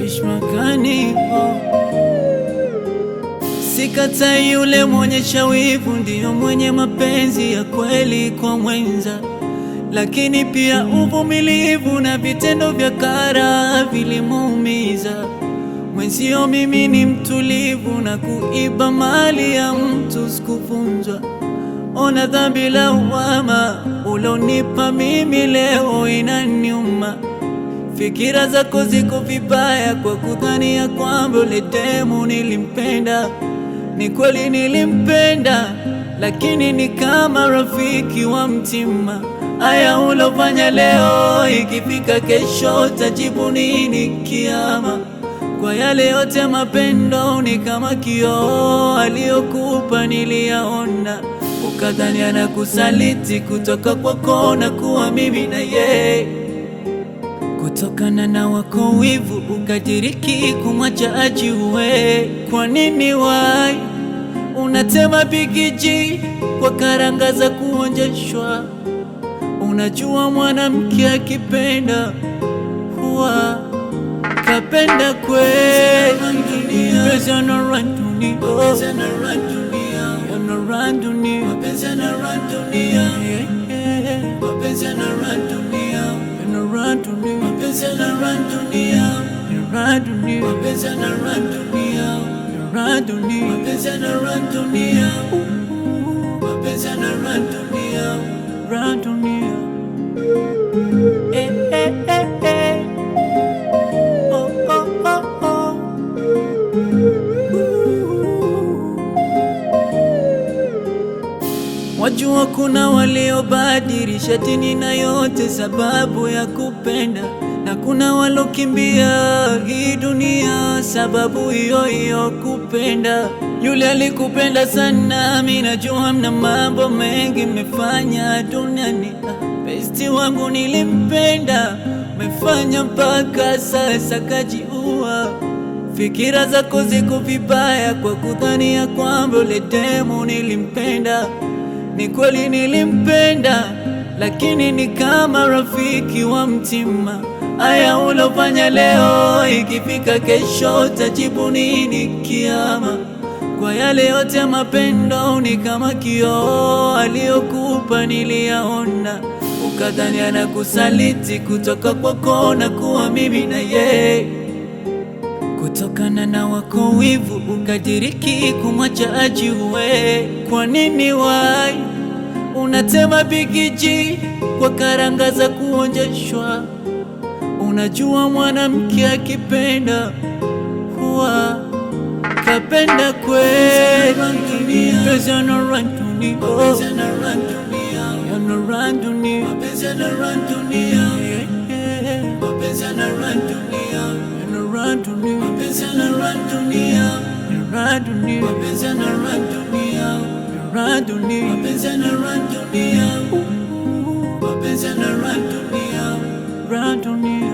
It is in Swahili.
Ishmakani sikatai, yule mwenye shawivu ndiyo mwenye mapenzi ya kweli kwa mwenza, lakini pia uvumilivu na vitendo vya kara vilimuumiza mwenzio. Mimi ni mtulivu na kuiba mali ya mtu sikufunzwa. Ona dhambi lawama ulonipa mimi leo inaniuma. Fikira zako ziko vibaya kwa kudhani ya kwamba ule demu nilimpenda. Ni kweli nilimpenda, lakini ni kama rafiki wa mtima. Aya ulofanya leo, ikifika kesho tajibu nini kiama? Kwa yale yote mapendo ni kama kioo aliyokupa niliyaona, ukadhani anakusaliti kutoka kwako na kuwa mimi na yeye. Kutokana na wako wivu ukadiriki kumwacha ajiue. Kwa nini wai unatema bigiji kwa karanga za kuonjeshwa? Unajua mwanamke akipenda huwa kapenda kweli. Mapenzi yanarun dunia, mapenzi yanarun dunia, yanarun dunia, mapenzi yanarun dunia, mapenzi yanarun dunia, yanarun dunia, mapenzi yanarun dunia, yanarun dunia, mapenzi yanarun dunia, yanarun dunia, mapenzi yanarun dunia, mapenzi yanarun dunia, yanarun dunia. Wajua kuna waliobadilisha dini na yote sababu ya kupenda, na kuna walokimbia hii dunia sababu hiyo hiyo kupenda. Yule alikupenda sana, mimi najua mna mambo mengi mmefanya duniani. Besti wangu nilimpenda, mefanya mpaka sasa kajiua. Fikira zako ziko vibaya kwa kudhani ya kwamba ule demu nilimpenda. Ni kweli nilimpenda, lakini ni kama rafiki wa mtima. Aya ulofanya leo, ikifika kesho tajibu nini kiama? Kwa yale yote mapendo ni kama kioo aliyokupa niliyaona, ukadhani anakusaliti kutoka kwako na kuwa mimi na yeye. Kutokana na wako wivu ukadiriki kumwacha ajiue. Kwa nini wai unatema bigiji kwa karanga za kuonjeshwa? Unajua mwanamke akipenda huwa kapenda kweli. Mapenzi yanarun dunia, mapenzi yanarun dunia, yanarun dunia, mapenzi yanarun dunia, mapenzi yanarun dunia, yanarun dunia, mapenzi yanarun dunia, yanarun dunia, mapenzi yanarun dunia, yanarun dunia, mapenzi yanarun dunia, mapenzi yanarun dunia, yanarun dunia.